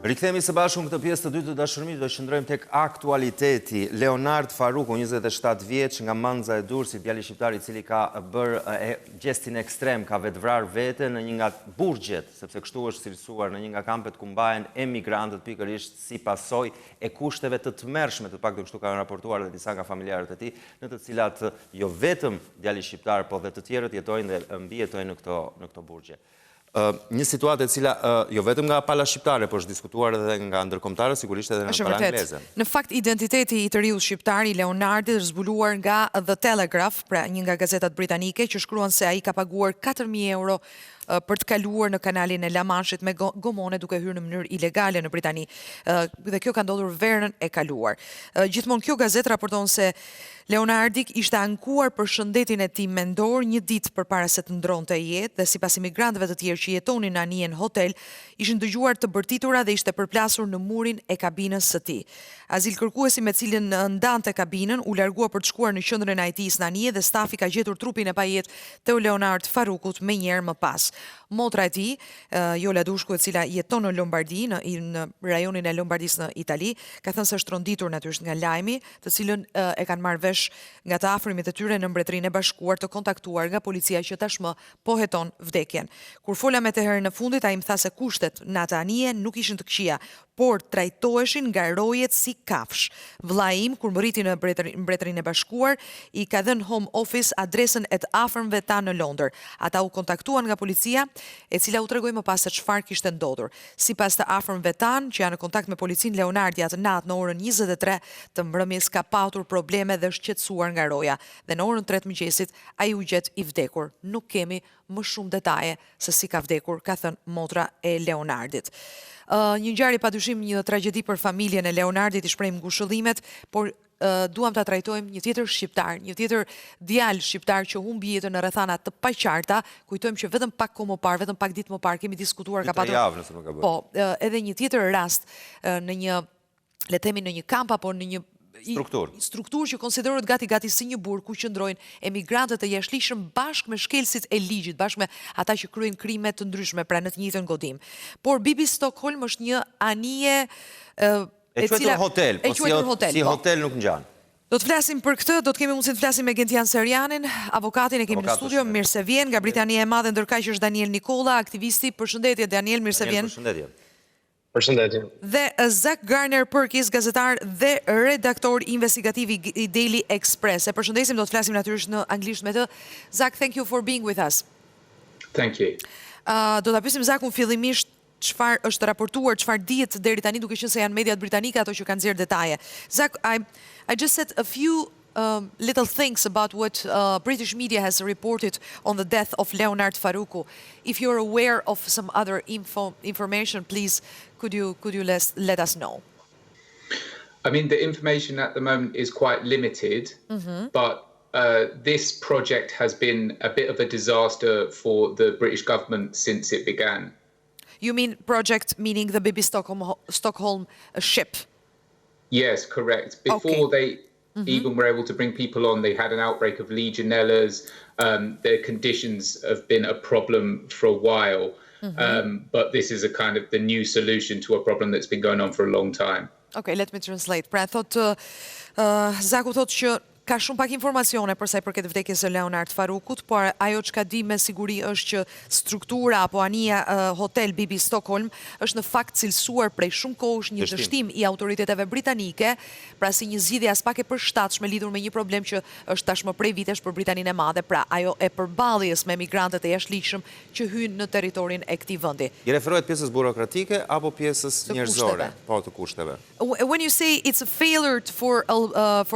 Rikthehemi së bashku në këtë pjesë të dytë të dashurmisë, do qëndrojmë tek aktualiteti. Leonard Farruku, 27 vjeç, nga Manza e Durrësit, djali shqiptar i cili ka bërë gjestin ekstrem, ka vetvrar veten në një nga burgjet, sepse kështu është cilësuar në një nga kampet ku mbahen emigrantët pikërisht si pasojë e kushteve të tmerrshme, të paktën kështu kanë raportuar edhe disa nga familjarët e tij, në të cilat jo vetëm djali shqiptar, po dhe të tjerët jetojnë dhe mbijetojnë në këto burgje. Një situatë e cila jo vetëm nga pala shqiptare, por është diskutuar edhe nga ndërkombëtarë, sigurisht edhe në pala angleze. Në fakt, identiteti i të riut shqiptar i Leonardit është zbuluar nga The Telegraph, pra një nga gazetat britanike, që shkruan se ai ka paguar 4.000 euro për të kaluar në kanalin e La Manshit me gomone duke hyrë në mënyrë ilegale në Britani. Dhe kjo ka ndodhur verën e kaluar. Gjithmonë kjo gazet raporton se Leonardi ishte ankuar për shëndetin e tij mendor një ditë përpara se të ndronte jetë dhe sipas imigrantëve të tjerë që jetonin në anijen hotel, ishin dëgjuar të bërtitura dhe ishte përplasur në murin e kabinës së tij. Azilkërkuesi me cilin ndante kabinën u largua për të shkuar në qendrën e IT-s në anije dhe stafi ka gjetur trupin e pajet të Leonard Farrukut menjëherë më pas. Motra e tij, Jola Dushku, e cila jeton në Lombardi, në rajonin e Lombardisë në Itali, ka thënë se është tronditur natyrisht nga lajmi, të cilën e kanë marrë vesh nga të afërmit e tyre në Mbretërinë e Bashkuar të kontaktuar nga policia që tashmë po heton vdekjen. Kur fola me të herën në fundit, ai më tha se kushtet në atë anije nuk ishin të këqija, por trajtoheshin nga rojet si kafsh. Vllai im, kur më rriti në Mbretërinë e Bashkuar, i ka dhënë Home Office adresën e të afërmve ta në Londër. Ata u kontaktuan nga policia, e cila u tregoi më pas se çfarë kishte ndodhur. Sipas të afërmve tan, që janë në kontakt me policinë, Leonardi atë natë në orën 23 të mbrëmjes ka patur probleme dhe është qetësuar nga roja. Dhe në orën 3 të mëngjesit ai u gjet i vdekur. Nuk kemi më shumë detaje se si ka vdekur, ka thënë motra e Leonardit. Një ngjarje padyshim, një tragjedi për familjen e Leonardit, i shprehim ngushëllimet, por duam ta trajtojmë një tjetër shqiptar, një tjetër djalë shqiptar që humbi jetën në rrethana të paqarta. Kujtojmë që vetëm pak kohë më parë, vetëm pak ditë më parë kemi diskutuar ka patur. Po, edhe një tjetër rast në një, le të themi, në një kamp apo në një strukturë që konsiderohet gati si një burg ku qëndrojnë emigrantët e jashtëligjshëm bashkë me shkelësit e ligjit, bashkë me ata që kryejnë krime të ndryshme pra në të njëjtën godim. Por Bibby Stockholm është një anije e quajtur hotel, po si hotel nuk ngjan. Do të flasim për këtë, do të kemi mundësi të flasim me Gentian Serjanin, avokatin e kemi në studio, mirë se vjen, nga Britania e Madhe, ndërkaq është Daniel Nikola, aktivisti. Përshëndetje Daniel, mirë se vjen. Përshëndetje. Dhe Zak Garner-Perkins, gazetar dhe redaktor investigativ i Daily Express. E përshëndesim, do të flasim natyrisht në anglisht me të. Zak, thank you for being with us. Thank you. Do ta pyesim Zakun fillimisht çfarë është raportuar, çfarë dihet deri tani, duke qenë se janë mediat britanike ato që kanë nxjerrë detaje. Zak, I just said a few little things about what British media has reported on the death of Leonard Farruku. If you're aware of some other information, please, could you let us know? I mean, the information at the moment is quite limited, but this project has been a bit of a disaster for the British government since it began. You mean project meaning the Bibby Stockholm ship? Yes, correct. Before they even were able to bring people on, they had an outbreak of legionellas. Their conditions have been a problem for a while. But this is a kind of the new solution to a problem that's been going on for a long time. Okay, let me translate. Pra thotë, Zaku thotë që ka shumë pak informacione për sa i përket vdekjes së Leonard Farrukut, por ajo çka di me siguri është që struktura apo anija hotel Bibby Stockholm është në fakt cilësuar prej shumë kohësh një dështim i autoriteteve britanike, pra si një zgjidhje as pak e përshtatshme lidhur me një problem që është tashmë prej vitesh për Britaninë e Madhe, pra ajo e përballjes me emigrantët e jashtëligjshëm që hyjnë në territorin e këtij vendi. I referohet pjesës burokratike apo pjesës njerëzore, po të kushteve? When you say it's a failure for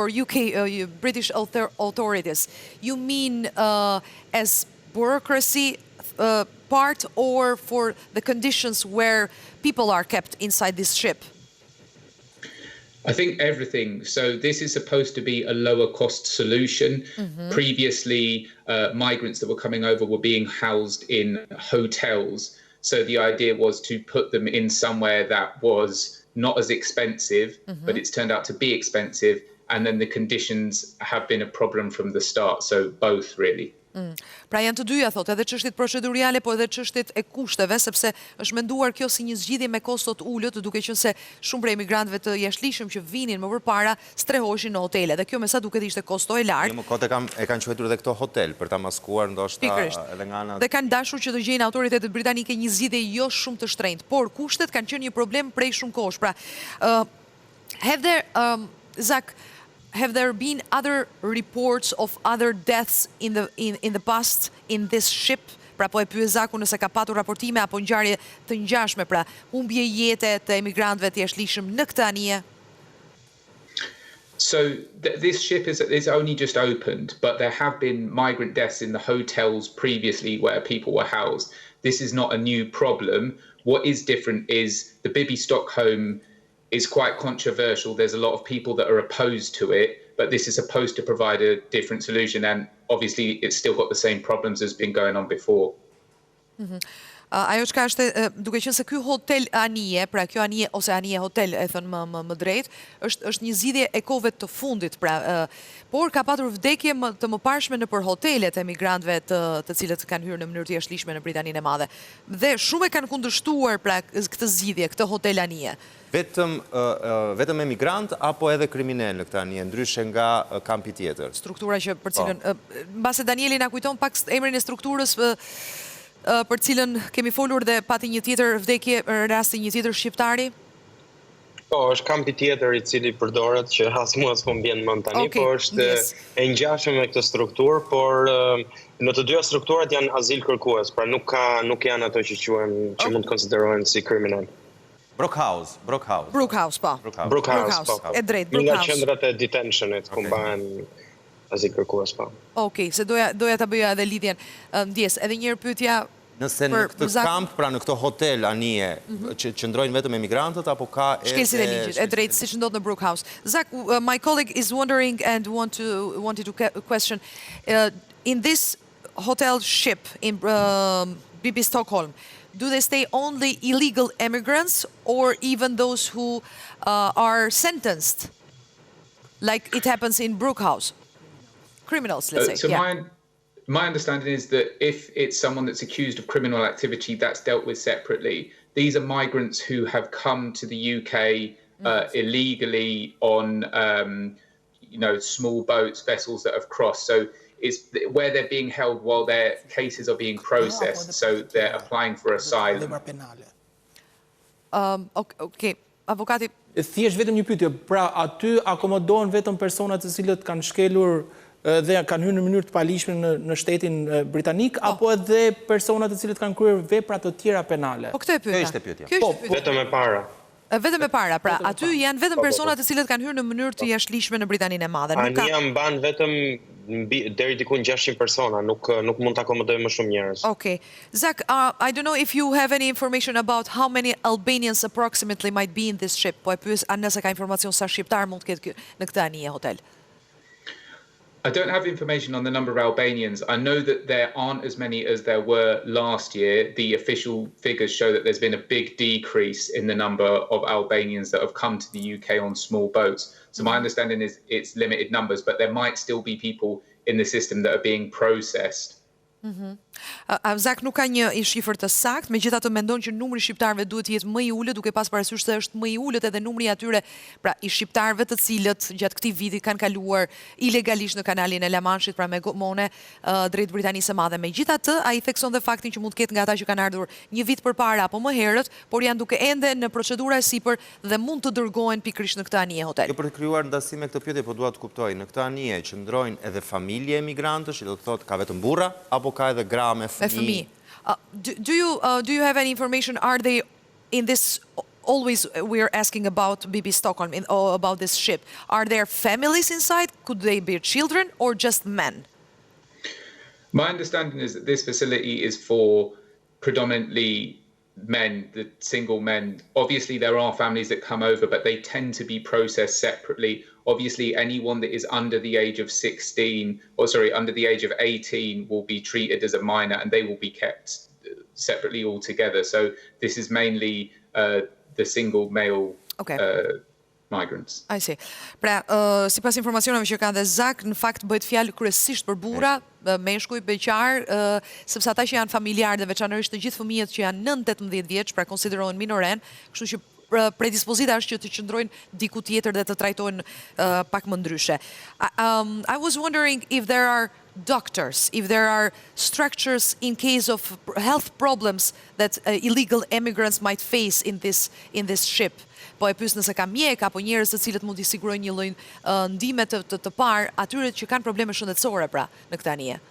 UK British authorities, you mean as bureaucracy part or for the conditions where people are kept inside this ship? I think everything. So this is supposed to be a lower cost solution. Previously, migrants that were coming over were being housed in hotels. So the idea was to put them in somewhere that was not as expensive, but it's turned out to be expensive. And then the conditions have been a problem from the start. So both, really. Pra janë të dyja, thot, edhe çështjet procedurale, po edhe çështjet e kushteve, sepse është menduar kjo si një zgjidhje me kostot ulët, duke qenë se shumë prej emigrantëve të jashtëligjshëm që vinin më përpara strehoheshin në hotele, dhe kjo me sa duket ishte kosto e lartë. Më kote e kanë quajtur edhe këto hotel për ta maskuar ndoshta edhe nga ana. Dhe kanë dashur që të gjejnë autoritetet britanike një zgjidhje jo shumë të shtrenjtë, por kushtet kanë qenë një problem prej shumë kohësh. Pra, have there been other reports of other deaths in the past in this ship? Pra po e pyet Zaku nëse ka patur raportime apo ngjarje të ngjashme, pra humbje jete të emigrantëve të jashtëligjshëm në këtë anije. So this ship is only just opened, but there have been migrant deaths in the hotels previously where people were housed. This is not a new problem. What is different is the Bibby Stockholm is quite controversial. There's a lot of people that are opposed to it, but this is supposed to provide a different solution, and obviously it's still got the same problems as been going on before. Ajo çka është, duke qenë se ky hotel anije, pra kjo anije ose anije hotel, e thënë më drejt, është një zgjidhje e kohëve të fundit, pra, por ka patur vdekje të mëparshme nëpër hotelet e emigrantëve të cilët kanë hyrë në mënyrë të jashtëligjshme në Britaninë e Madhe. Dhe shumë e kanë kundërshtuar pra këtë zgjidhje, këtë hotel anije. Vetëm emigrant apo edhe kriminal në këtë anije, ndryshe nga kampi tjetër? Struktura që për cilën, mbase Danieli na kujton pak emrin e strukturës për cilën kemi folur dhe pati një tjetër vdekje rasti një tjetër shqiptari? Po, është kampi tjetër i cili përdoret që as mua s'po m'vjen mend tani, po është e ngjashme me këtë strukturë, por në të dyja strukturat janë azilkërkues, pra nuk janë ato që mund të konsiderohen si kriminal. Brookhouse, po. Brookhouse, po. E drejt, Brookhouse. Nga qendrat e detentionit, ku mbahen azilkërkues, po. Okej, se doja ta bëja edhe lidhjen. Ndjes, edhe një herë pyetja. Nëse në këtë kamp, pra në këto hotel anije, që qëndrojnë vetëm emigrantët, apo ka shkelësit e ligjit, e drejtë, siç ndodh në Brookhouse. Zak, my colleague is wondering and wanted to question, in this hotel ship in Bibby Stockholm, do they stay only illegal immigrants or even those who are sentenced, like it happens in Brookhouse? Criminals, let's say. So my understanding is that if it's someone that's accused of criminal activity, that's dealt with separately. These are migrants who have come to the UK illegally on, small boats, vessels that have crossed. So it's where they're being held while their cases are being processed. So they're applying for asylum. Okay, avokati. Thjesht vetëm një pyetje, pra aty akomodohen vetëm personat të cilët kanë shkelur dhe kanë hyrë në mënyrë të palishme në shtetin britanik, apo edhe personat të cilët kanë kryer vepra të tjera penale? Po këtë e pyetja. Kjo ishte pyetja. Vetëm e para. Vetëm e para, pra aty janë vetëm personat të cilët kanë hyrë në mënyrë të jashtëligjshme në Britaninë e Madhe. Anija mban vetëm deri diku 600 persona, nuk mund të akomodojë më shumë njerëz. Okay. Zak, I don't know if you have any information about how many Albanians approximately might be in this ship. Po e pyes nëse ka informacion sa shqiptar mund të ketë në këtë anije hotel. I don't have information on the number of Albanians. I know that there aren't as many as there were last year. The official figures show that there's been a big decrease in the number of Albanians that have come to the UK on small boats. So my understanding is it's limited numbers, but there might still be people in the system that are being processed. Zak nuk ka një shifër të saktë, megjithatë mendon që numri i shqiptarëve duhet të jetë më i ulët, duke pas parasysh se është më i ulët edhe numri atyre, pra i shqiptarëve të cilët gjatë këtij viti kanë kaluar ilegalisht në kanalin e La Manshit, pra me gomone drejt Britanisë së Madhe. Megjithatë, ai thekson dhe faktin që mund të ketë nga ata që kanë ardhur një vit përpara apo më herët, por janë duke ende në procedura e sipër dhe mund të dërgohen pikërisht në këtë anije hotel. Jo, për të krijuar ndasim me këtë pyetje, po dua të kuptoj, në këtë anije qëndrojnë edhe familje emigrantësh, do të thotë ka vetëm burra apo ka edhe gra me fëmijë? Do you have any information? Are they in this? Always we're asking about Bibby Stockholm, about this ship. Are there families inside? Could they be children or just men? My understanding is that this facility is for predominantly men, the single men. Obviously, there are families that come over, but they tend to be processed separately. Obviously, anyone that is under the age of 18 will be treated as a minor, and they will be kept separately altogether. So this is mainly the single male migrants. I see. Pra, sipas informacioneve që ka dhe Zak, në fakt bëhet fjalë kryesisht për burra, meshkuj, beqar, sepse ata që janë familjarë dhe veçanërisht të gjithë fëmijët që janë 9-18 vjeç, pra konsiderohen minoren, kështu që predispozita është që të qëndrojnë diku tjetër dhe të trajtojnë pak më ndryshe. I was wondering if there are doctors, if there are structures in case of health problems that illegal immigrants might face in this ship. Po e pyes nëse ka mjek apo njerëz të cilët mund t'i sigurojnë një lloj ndihme të parë atyre që kanë probleme shëndetësore pra në këtë anije.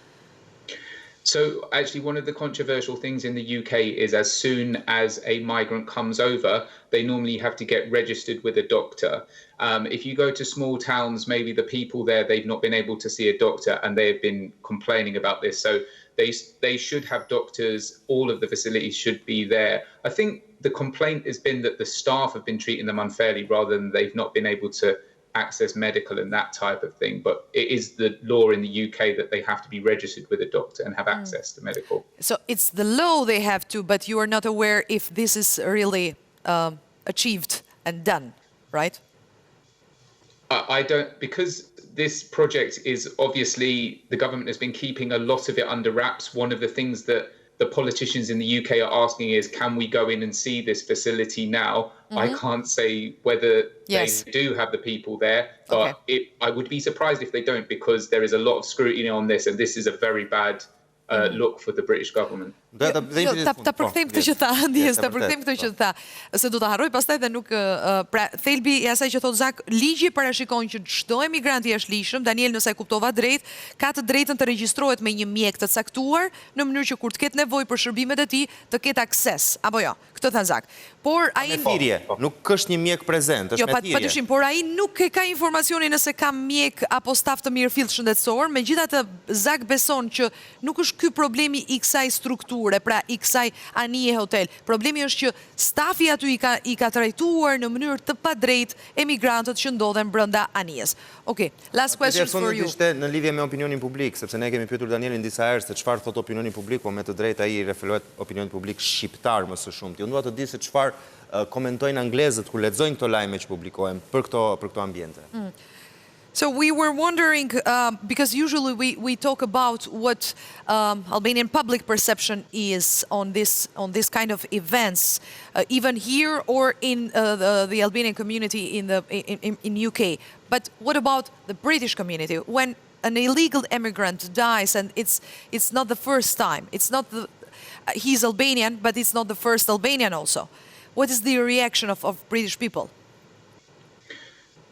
So actually one of the controversial things in the UK is as soon as a migrant comes over, they normally have to get registered with a doctor. If you go to small towns, maybe the people there, they've not been able to see a doctor and they've been complaining about this. So they should have doctors, all of the facilities should be there. I think the complaint has been that the staff have been treating them unfairly rather than they've not been able to access medical and that type of thing, but it is the law in the UK that they have to be registered with a doctor and have access to medical. So it's the law they have to, but you are not aware if this is really achieved and done, right? I don't, because this project is obviously, the government has been keeping a lot of it under wraps. One of the things that the politicians in the UK are asking is, can we go in and see this facility now? I can't say whether they do have the people there, but I would be surprised if they don't, because there is a lot of scrutiny on this, and this is a very bad look for the British government. Ta përkthejmë këtë që tha, ndjes, ta përkthejmë këtë që tha, se do ta harroj pastaj dhe nuk, pra thelbi i asaj që thot Zak, ligji parashikon që çdo emigrant i jashtëligjshëm, Daniel nëse e kuptova drejt, ka të drejtën të regjistrohet me një mjek të caktuar në mënyrë që kur të ketë nevojë për shërbimet e tij të ketë akses, apo jo? Këtë tha Zak. Por ai nuk është një mjek prezent, është me thirrje. Jo, patyshim, por ai nuk e ka informacionin nëse ka mjek apo staf të mirëfillt shëndetësor, megjithatë Zak beson që nuk është ky problemi i kësaj strukture, pra i kësaj anije hotel. Problemi është që stafi aty i ka trajtuar në mënyrë të padrejtë emigrantët që ndodhen brenda anijes. Okay, last question for you. Ishte në lidhje me opinionin publik, sepse ne kemi pyetur Danielin disa herë se çfarë thot opinioni publik, po me të drejtë ai referohet opinionit publik shqiptar më së shumti. Unë dua të di se çfarë komentojnë anglezët kur lexojnë këto lajme që publikohen për këto ambiente. So we were wondering, because usually we talk about what Albanian public perception is on this kind of events, even here or in the Albanian community in UK. But what about the British community? When an illegal immigrant dies, and it's not the first time, he's Albanian, but it's not the first Albanian also. What is the reaction of British people?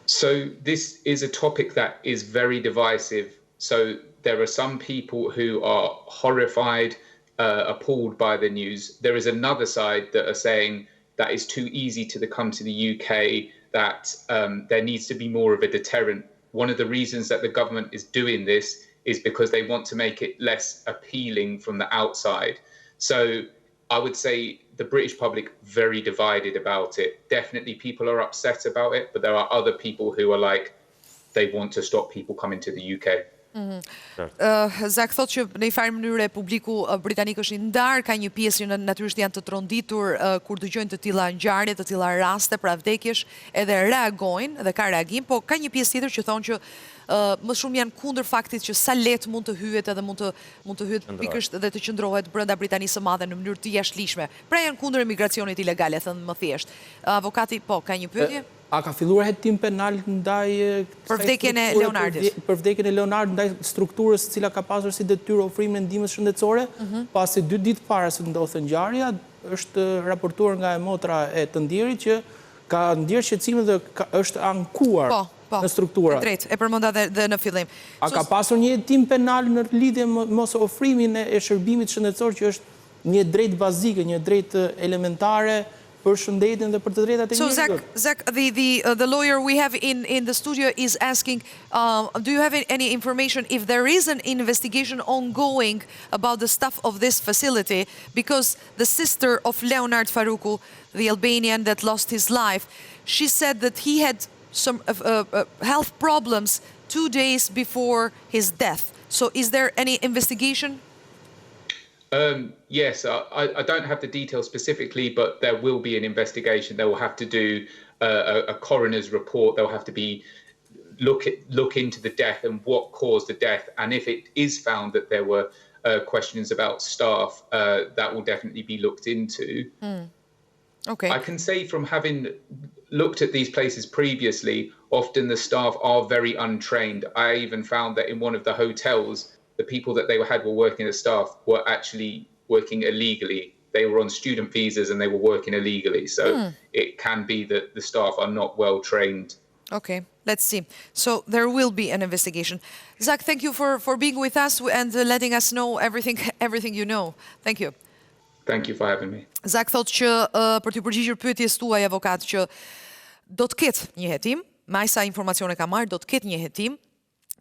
So this is a topic that is very divisive. So there are some people who are horrified, appalled by the news. There is another side that are saying that it's too easy to come to the UK, that there needs to be more of a deterrent. One of the reasons that the government is doing this is because they want to make it less appealing from the outside. So I would say the British public very divided about it. Definitely people are upset about it, but there are other people who are like, they want to stop people coming to the UK. Zak thot që në një farë mënyrë publiku britanik është i ndarë, ka një pjesë që natyrisht janë të tronditur kur dëgjojnë të tilla ngjarje, të tilla raste pra vdekjesh, edhe reagojnë dhe ka reagim, po ka një pjesë tjetër që thonë që më shumë janë kundër faktit që sa lehtë mund të hyhet edhe mund të hyhet pikërisht dhe të qëndrohet brenda Britanisë së Madhe në mënyrë të jashtëligjshme. Pra janë kundër emigracionit ilegal, e thënë më thjesht. Avokati, po, ka një pyetje? A ka filluar hetim penal ndaj për vdekjen e Leonardit? Për vdekjen e Leonardit ndaj strukturës cila ka pasur si detyrë ofrimin e ndihmës shëndetësore, pasi 2 ditë para se të ndodhte ngjarja, është raportuar nga e motra e të ndjerit që ka ndjerë shqetësime dhe është ankuar në struktura. Drejt, e përmenda dhe në fillim. A ka pasur një hetim penal në lidhje mos ofrimin e shërbimit shëndetësor që është një drejtë bazike, një drejtë elementare për shëndetin dhe për të drejtat e njerëzve. So Zak, the lawyer we have in the studio is asking, do you have any information if there is an investigation ongoing about the staff of this facility? Because the sister of Leonard Farruku, the Albanian that lost his life, she said that he had some health problems 2 days before his death. So is there any investigation? Yes, I don't have the details specifically, but there will be an investigation. They will have to do a coroner's report. They'll have to be look into the death and what caused the death. And if it is found that there were questions about staff, that will definitely be looked into. Okay. I can say from having looked at these places previously, often the staff are very untrained. I even found that in one of the hotels, the people that they had were working as staff were actually working illegally. They were on student visas and they were working illegally. So it can be that the staff are not well trained. Okay, let's see. So there will be an investigation. Zach, thank you for being with us and letting us know everything you know. Thank you. Thank you for having me. Zach thot që për t'ju përgjigjur pyetjes tuaj avokat që do të ketë një hetim, me sa informacione ka marrë, do të ketë një hetim,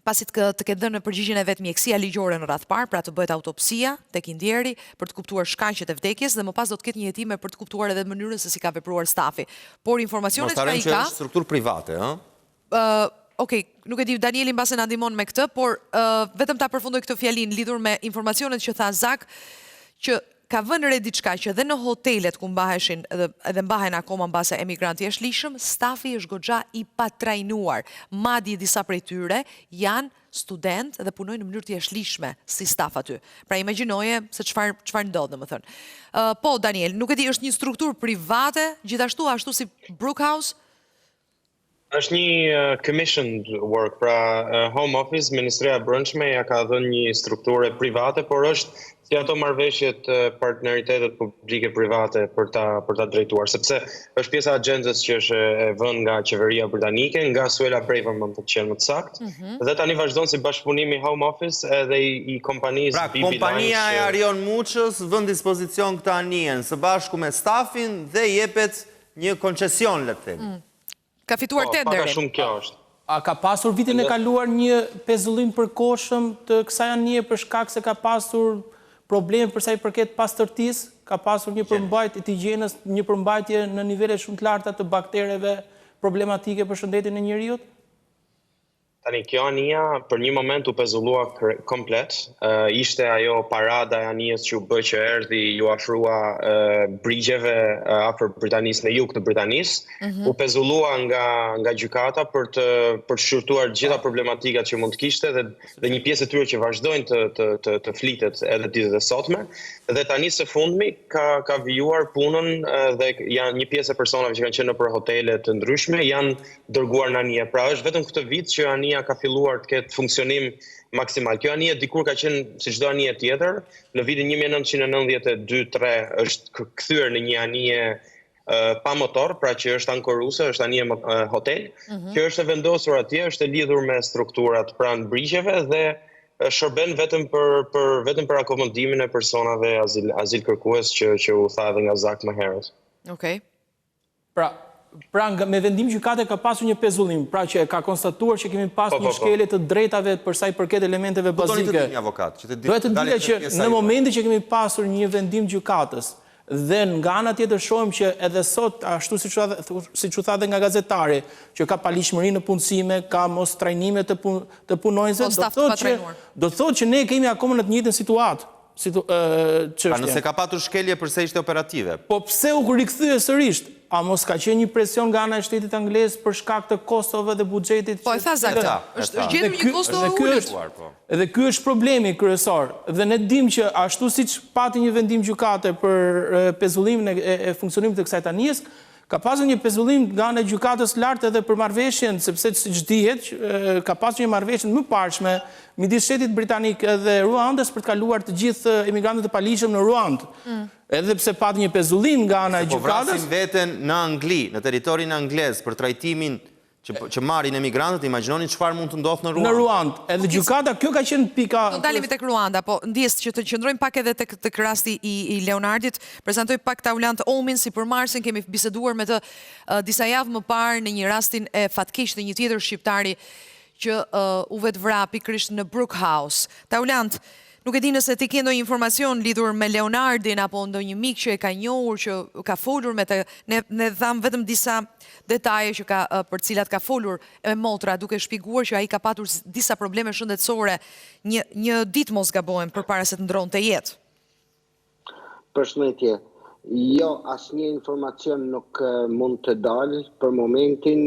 pasi të ketë dhënë në përgjigjen e vet mjekësia ligjore në radh parë, pra të bëhet autopsia tek i ndjeri për të kuptuar shkaqet e vdekjes dhe më pas do të ketë një hetim për të kuptuar edhe mënyrën se si ka vepruar stafi. Por informacionet që ai ka, është strukturë private, ëh? Okej, nuk e di Danieli mbase na ndihmon me këtë, por vetëm ta përfundoj këtë fjalinë lidhur me informacionet që tha Zak, që ka vënë re diçka që edhe në hotelet ku mbaheshin edhe mbahen akoma mbase emigranti është lishëm, stafi është goxha i patrajnuar. Madje disa prej tyre janë student dhe punojnë në mënyrë të jashtëligjshme si staf aty. Pra imagjinoje se çfarë ndodh, domethënë. Po Daniel, nuk e di, është një strukturë private, gjithashtu ashtu si Brookhouse? Është një commissioned work, pra Home Office, Ministria e Brendshme ja ka dhënë një strukturë private, por është si ato marrëveshjet partneritetet publike-private për ta drejtuar, sepse është pjesa e agjendës që është e vënë nga qeveria britanike, nga Suela Braverman për të qenë më të saktë, dhe tani vazhdon si bashkëpunimi Home Office edhe i kompanisë Bibby Stockholm. Kompania e Erjona Muçës vën dispozicion këtë anijen së bashku me stafin dhe jepet një koncesion, le të themi. Ka fituar tenderin. Pak a shumë kjo është. A ka pasur vitin e kaluar një pezullim përkohshëm të kësaj anije për shkak se ka pasur probleme për sa i përket pastërtisë, ka pasur një përmbajtje të higjienës, një përmbajtje në nivele shumë të larta të baktereve problematike për shëndetin e njerëzit? Tani, kjo anija për një moment u pezullua komplet. Ishte ajo parada e anijes që u bë që erdhi ju afrua brigjeve afër Britanisë në jug të Britanisë. U pezullua nga gjykata për të shqyrtuar gjitha problematikat që mund të kishte dhe një pjesë e tyre që vazhdojnë të flitet edhe ditët e sotme. Dhe tani së fundmi ka vijuar punën dhe janë një pjesë e personave që kanë qenë nëpër hotele të ndryshme janë dërguar në anije. Pra është vetëm këtë vit që anija ka filluar të ketë funksionim maksimal. Kjo anije dikur ka qenë si çdo anije tjetër. Në vitin 1992-3 është kthyer në një anije pa motor, pra që është ankoruese, është anije hotel, që është e vendosur atje, është e lidhur me strukturat pranë brigjeve dhe shërben vetëm për akomodimin e personave azilkërkues që u tha edhe nga Zak më herët. Okej. Pra me vendim gjykate ka pasur një pezullim, pra që ka konstatuar që kemi pas një shkelje të drejtave për sa i përket elementeve bazike. Duhet të dile që në momentin që kemi pasur një vendim gjykatës dhe nga ana tjetër shohim që edhe sot, ashtu siç u tha dhe nga gazetari, që ka palishmëri në punësime, ka mos trajnime të punonjësve, do thotë që ne kemi akoma në të njëjtën situatë. Nëse ka patur shkelje përse ishte operative. Po pse u rikthye sërish? A mos ka qenë një presion nga ana e shtetit anglez për shkak të kostove dhe buxhetit? Po e tha Zak, është gjetur një kosto ulët. Edhe ky është problemi kryesor. Dhe ne dimë që ashtu siç pati një vendim gjykate për pezullimin e funksionimit të kësaj anijes, ka pasur një pezullim nga ana e gjykatës lartë edhe për marrëveshjen, sepse siç dihet, ka pasur një marrëveshje më parshme midis shtetit britanik dhe Ruandës për të kaluar të gjithë emigrantët e palishëm në Ruandë. Edhe pse pati një pezullim nga ana e gjykatës. Po vrasin veten në Angli, në territorin anglez për trajtimin që marrin emigrantët, imagjinoni çfarë mund të ndodhë në Ruandë. Në Ruandë, edhe gjykata kjo ka qenë pika. Do dalemi tek Ruanda, po ndjes që të qëndrojmë pak edhe tek rasti i Leonardit. Prezantoj pak Taulant Omin si përmarrësin, kemi biseduar me të disa javë më parë në një rastin e fatkeq të një tjetër shqiptari që u vetvra pikërisht në Brookhouse. Taulant, nuk e di nëse ti ke ndonjë informacion lidhur me Leonardin apo ndonjë mik që e ka njohur, që ka folur me të, ne tham vetëm disa detaje që për cilat ka folur e motra, duke shpjeguar që ai ka patur disa probleme shëndetësore një ditë mos gabohem përpara se të ndronte jetë. Përshëndetje. Jo, asnjë informacion nuk mund të dalë për momentin.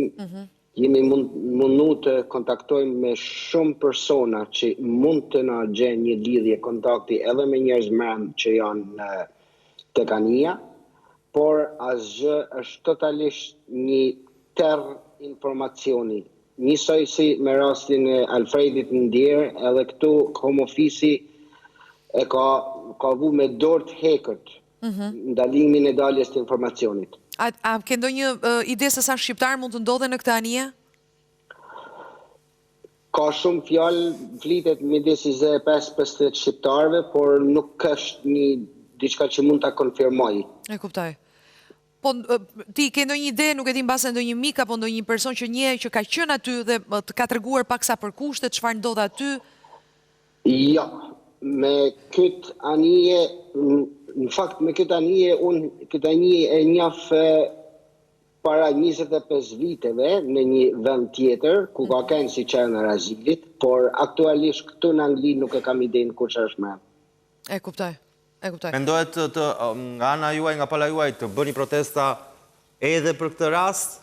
Jemi mundu të kontaktojmë me shumë persona që mund të na gjenë një lidhje kontakti edhe me njerëz mbrëmë që janë tek anija, por asgjë është totalisht një terr informacioni. Njësoj si me rastin e Alfredit ndjerë, edhe këtu Home Office e ka vu me dorë të hekët ndalimin e daljes të informacionit. A ke ndonjë ide se sa shqiptar mund të ndodhen në këtë anije? Ka shumë fjalë, flitet midis 25-50 shqiptarëve, por nuk është një diçka që mund ta konfirmoj. E kuptoj. Po ti ke ndonjë ide, nuk e di mbase ndonjë mik apo ndonjë person që njeh që ka qenë aty dhe të ka treguar paksa për kushtet, çfarë ndodh aty? Jo, me këtë anije, në fakt me këtë anije e njeh para 25 viteve në një vend tjetër, ku ka qenë si qenë azilit, por aktualisht këtu në Angli nuk e kam idenë kush është më. E kuptoj. Mendohet nga ana juaj, nga pala juaj, të bëni protesta edhe për këtë rast?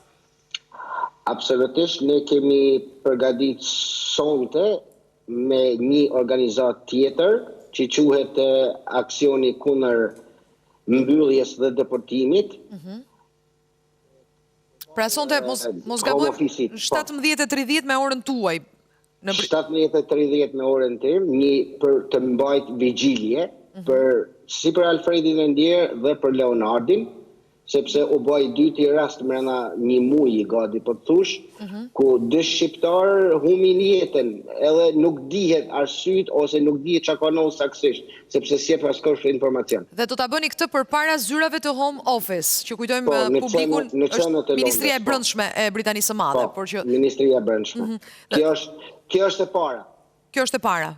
Absolutisht, ne kemi përgatitur sonte me një organizat tjetër që quhet Aksioni kundër mbylljes dhe deportimit. Pra sonte mos gabojmë 17:30 me orën tuaj. 17:30 me orën tim, një për të mbajt vigjilje, si për Alfredin e ndjerë dhe për Leonardin, sepse u baj dyti rast mrena një muji gati për të thush, ku dy shqiptar humin jetën, edhe nuk dihet arsyet ose nuk dihet çka ka ndodhur saktësisht, sepse s'jep askush informacion. Dhe do ta bëni këtë përpara zyrave të Home Office, që kujtojmë publikun, është Ministria e Brendshme e Britanisë së Madhe, por që Ministria e Brendshme. Kjo është e para. Kjo është e para.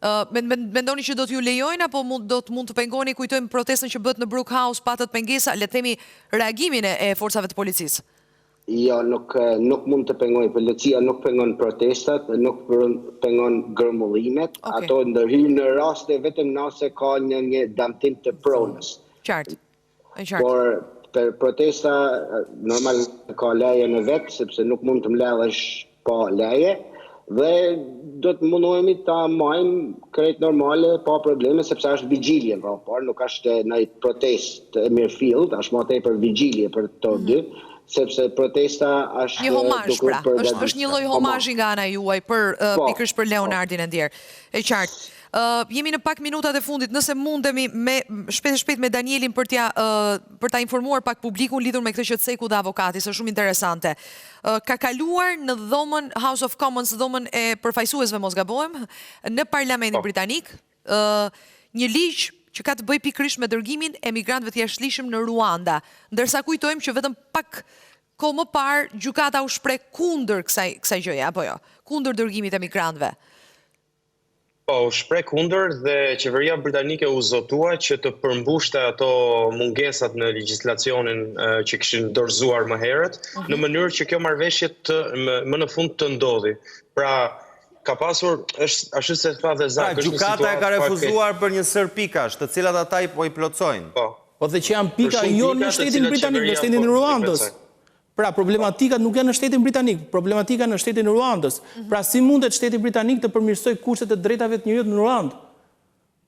Mendoni që do t'ju lejojnë apo do të mund të pengoni, kujtojmë protestën që bët në Brook House, patët pengesa, le të themi reagimin e forcave të policisë? Jo, nuk mund të pengoj. Policia nuk pengon protestat, nuk pengon gërmullimet. Ato ndërhyjnë në raste vetëm nëse ka një damtim të pronës. Qartë. Por për protesta normal ka leje në vetë, sepse nuk mund të mbledhesh pa leje. Dhe do të mundohemi ta majmë krejt normale, pa probleme, sepse është vigjilje, por nuk është në protest e mirëfillt, është më tepër vigjilje për të dy, sepse protesta është një homazh, pra, është një lloj homazhi nga ana juaj për pikërisht për Leonardin e ndjerë. E qartë. Jemi në pak minutat e fundit, nëse mundemi shpejt me Danielin për ta informuar pak publikun lidhur me këtë që të ceku dhe avokatis, është shumë interesante. Ka kaluar në dhomën House of Commons, dhomën e përfaqësuesve, mos gabohem, në Parlamentin Britanik, një ligj që ka të bëjë pikërisht me dërgimin e emigrantëve të jashtëligjshëm në Ruanda, ndërsa kujtojmë që vetëm pak kohë më parë gjykata u shpreh kundër kësaj gjëje, apo jo, kundër dërgimit të emigrantëve. Po, shpreh kundër dhe qeveria britanike u zotua që të përmbushte ato mungesat në legjislacionin që kishin dorëzuar më herët, në mënyrë që kjo marrëveshje më në fund të ndodhi. Pra, ka pasur, ashtu se tha dhe Zak, është gjykata e ka refuzuar për një sër pikash, të cilat ata po i plotësojnë. Po dhe që janë pika jo në shtetin britanik, në shtetin ruandës. Pra, problematikat nuk janë në shtetin britanik, problematika në shtetin ruandës. Pra, si mundet shteti britanik të përmirësoj kushtet e drejtave të njerëzit në Ruandë?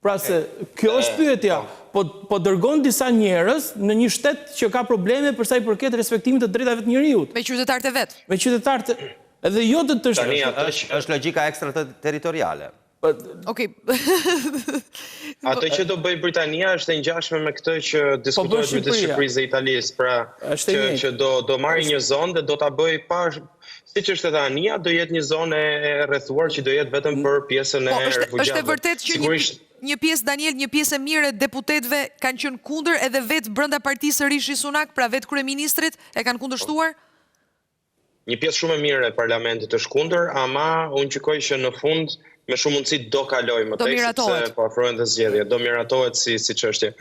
Pra, se kjo është pyetja, po dërgon disa njerëz në një shtet që ka probleme për sa i përket respektimit të drejtave të njerëzit. Me qytetarët e vet. Me qytetarët, edhe jo të është logjika ekstraterritoriale. Okej. Ato që do bëj Britania është e ngjashme me këtë që diskutohet midis Shqipërisë dhe Italisë, pra që do marrë një zonë dhe do ta bëj pa, siç është edhe anija, do jetë një zonë e rrethuar që do jetë vetëm për pjesën e refugjatëve. Është e vërtetë që një pjesë, Daniel, një pjesë e mirë e deputetëve kanë qenë kundër, edhe vetë brenda partisë Rishi Sunak, pra vetë kryeministrit e kanë kundërshtuar? Një pjesë shumë e mirë e parlamentit është kundër, ama unë gjykoj që në fund me shumë mundësi do kaloj më tek, sepse po afrohen të zgjedhje, do miratohet si çështje.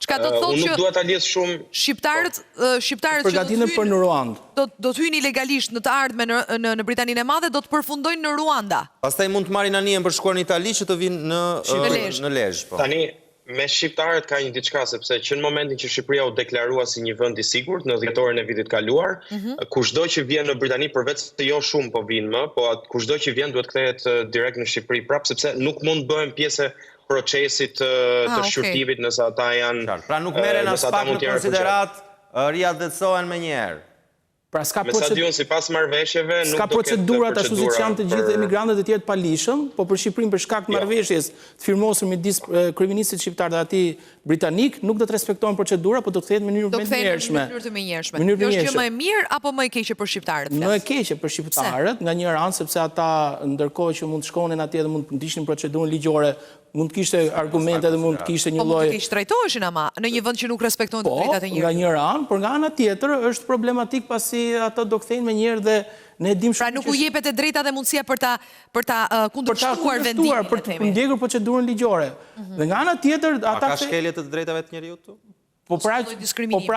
Çka do të thotë që unë nuk dua ta lidh shumë shqiptarët përgatihen për në Ruandë. Do të hyjnë ilegalisht në të ardhmen në Britaninë e Madhe, do të përfundojnë në Ruanda. Pastaj mund të marrin anijen për shkuar në Itali që të vinë në Lezhë, po. Tani Me shqiptarët ka një diçka, sepse që në momentin që Shqipëria u deklarua si një vend i sigurt në dhjetorin e vitit kaluar, kushdo që vjen në Britani, përveç se jo shumë po vinë më, po kushdo që vjen duhet kthehet direkt në Shqipëri prapë, sepse nuk mund bëhen pjesë procesit të shqyrtimit nëse ata janë... Pra nuk merren as pak në konsiderat, riadhetësohen me njerë. Pra s'ka sipas marrëveshjeve nuk s'ka procedurat ashtu siç janë të gjithë emigrantët e tjerë të palishëm, po për Shqipërinë për shkak të marrëveshjes të firmosur midis kryeministit shqiptar dhe atij britanik, nuk do të respektohen procedura, po do të kthehet në mënyrë të menjëhershme. Kjo është gjë më e mirë apo më e keqe për shqiptarët? Më e keqe për shqiptarët, nga një anë sepse ata ndërkohë që mund të shkonin atje dhe mund të ndiqnin procedurën ligjore, mund të kishte argumente dhe mund të kishte një lloj... Po mund të kishte trajtoheshin ama në një vend që nuk respektojnë të drejtat e njerëzit. Po, nga një anë, por nga ana tjetër është problematik pasi ato do kthehen me njerë dhe ne dim shumë. Pra nuk u jepet e drejta dhe mundësia për ta kundërshtuar vendimin, për të ndjekur procedurën ligjore. Dhe nga ana tjetër ata ka shkelje të drejtave të njerëzit këtu? Po pra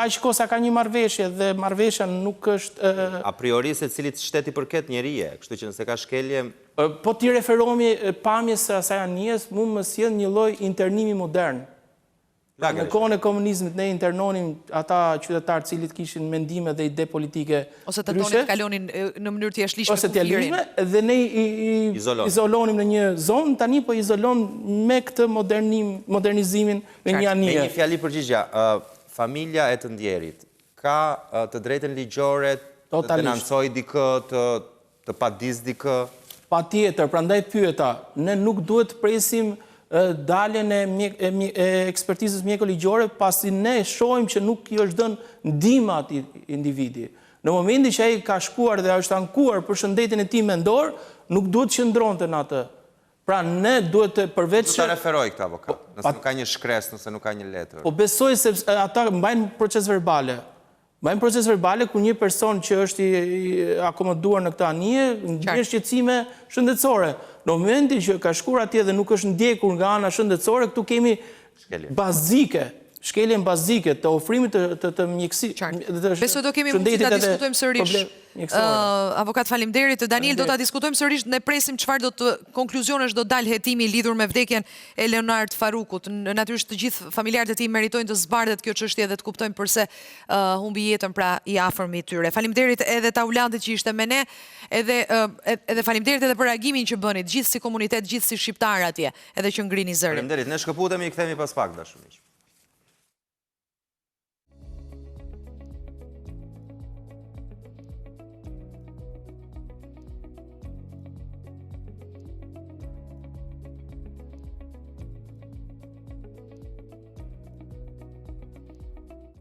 që kosa ka një marrëveshje dhe marrëveshja nuk është... A priori se cilit shteti përket njerije, kështu që nëse ka shkelje... Po ti referohemi pamjes së asaj anijes, mund më sjell një lloj internimi modern. Në kohën e komunizmit ne internonim ata qytetarë cilit kishin mendime dhe ide politike ose të tonin të kalonin në mënyrë të jashtëligjshme ose të jashtëligjshme dhe ne i izolonim në një zonë, tani po izolon me këtë modernizimin në një anije. Me një fjali përgjigja, familja e të ndjerit ka të drejtën ligjore të denancoj dikë, të padis dikë? Patjetër, prandaj pyeta, ne nuk duhet të presim daljen e ekspertizës mjeko-ligjore pasi ne shohim që nuk i është dhënë ndihmë atij individi. Në momentin që ai ka shkuar dhe është ankuar për shëndetin e tij mendor, nuk duhet të qëndronte në atë. Pra ne duhet të përveç që... Do të referoj këtë avokat, nëse nuk ka një shkres, nëse nuk ka një letër. Po besoj se ata mbajnë proces verbale. Mbajnë proces verbale ku një person që është i akomoduar në këtë anije ndjen shqetësime shëndetësore. Në momentin që ka shkuar atje dhe nuk është ndjekur nga ana shëndetësore, këtu kemi shkeljen bazike të ofrimit të mjekësisë. Besoj do kemi mundësi ta diskutojmë sërish. Avokat, faleminderit. Daniel, do ta diskutojmë sërish, ne presim çfarë do të konkluzionesh do dal hetimi lidhur me vdekjen e Leonard Farrukut. Natyrisht të gjithë familjarët e tij meritojnë të zbardhet kjo çështje dhe të kuptojnë pse humbi jetën pra i afërmit tyre. Faleminderit edhe Taulandit që ishte me ne, edhe faleminderit edhe për reagimin që bënit, gjithë si komunitet, gjithë si shqiptar atje, edhe që ngrini zërin. Faleminderit. Ne shkëputemi i kthehemi pas pak dashur miq.